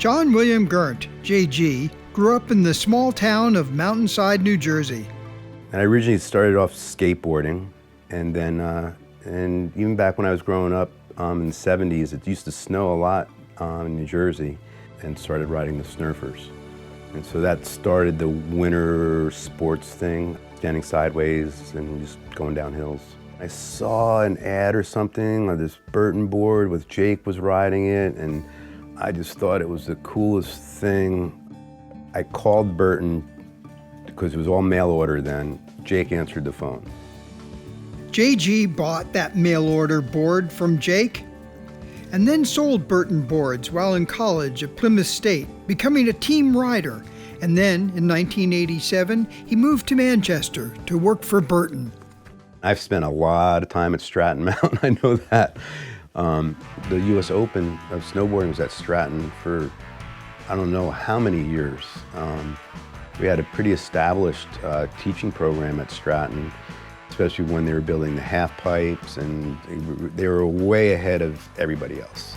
John William Gerndt, JG, grew up in the small town of Mountainside, New Jersey. And I originally started off skateboarding, and then, and even back when I was growing up in the 70s, it used to snow a lot in New Jersey, and started riding the Snurfers. And so that started the winter sports thing, standing sideways and just going down hills. I saw an ad or something of this Burton board with Jake was riding it, and I just thought it was the coolest thing. I called Burton because it was all mail order then. Jake answered the phone. JG bought that mail order board from Jake and then sold Burton boards while in college at Plymouth State, becoming a team rider. And then in 1987, he moved to Manchester to work for Burton. I've spent a lot of time at Stratton Mountain, I know that. The US Open of snowboarding was at Stratton for I don't know how many years. We had a pretty established teaching program at Stratton, especially when they were building the half pipes, and they were way ahead of everybody else.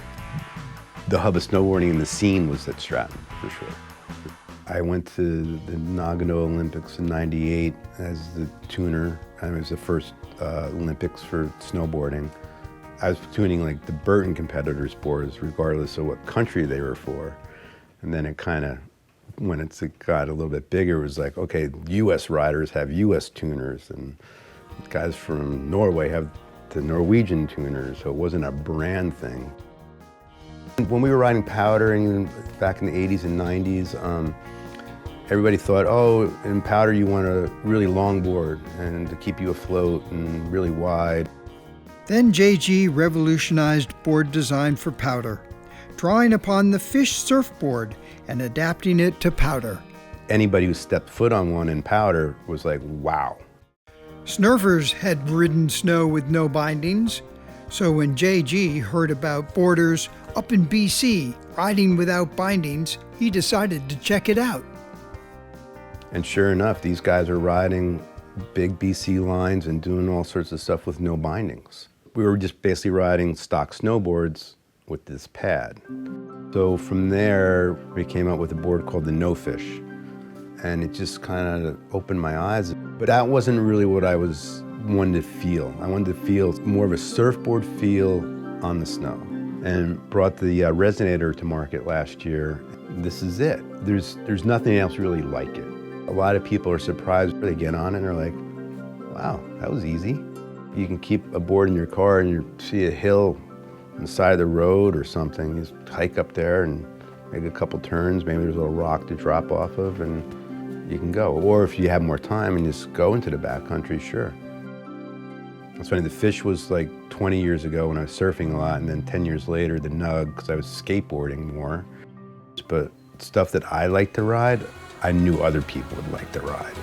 The hub of snowboarding in the scene was at Stratton, for sure. I went to the Nagano Olympics in '98 as the tuner. It was the first Olympics for snowboarding. I was tuning like the Burton competitors' boards, regardless of what country they were for. And then it kind of, when it got a little bit bigger, it was like, okay, US riders have US tuners, and guys from Norway have the Norwegian tuners, so it wasn't a brand thing. When we were riding powder, and even back in the 80s and 90s, everybody thought, oh, in powder you want a really long board and to keep you afloat and really wide. Then JG revolutionized board design for powder, drawing upon the fish surfboard and adapting it to powder. Anybody who stepped foot on one in powder was like, wow. Snurfers had ridden snow with no bindings, so when JG heard about boarders up in BC riding without bindings, he decided to check it out. And sure enough, these guys are riding big BC lines and doing all sorts of stuff with no bindings. We were just basically riding stock snowboards with this pad. So from there, we came up with a board called the No Fish. And it just kind of opened my eyes. But that wasn't really what I wanted to feel. I wanted to feel more of a surfboard feel on the snow. And brought the Resonator to market last year. This is it. There's nothing else really like it. A lot of people are surprised when they get on it and they're like, wow, that was easy. You can keep a board in your car and you see a hill on the side of the road or something. You just hike up there and make a couple turns. Maybe there's a little rock to drop off of and you can go. Or if you have more time and just go into the backcountry, sure. It's funny, the Fish was like 20 years ago when I was surfing a lot, and then 10 years later, the Nug, because I was skateboarding more. But stuff that I like to ride, I knew other people would like to ride.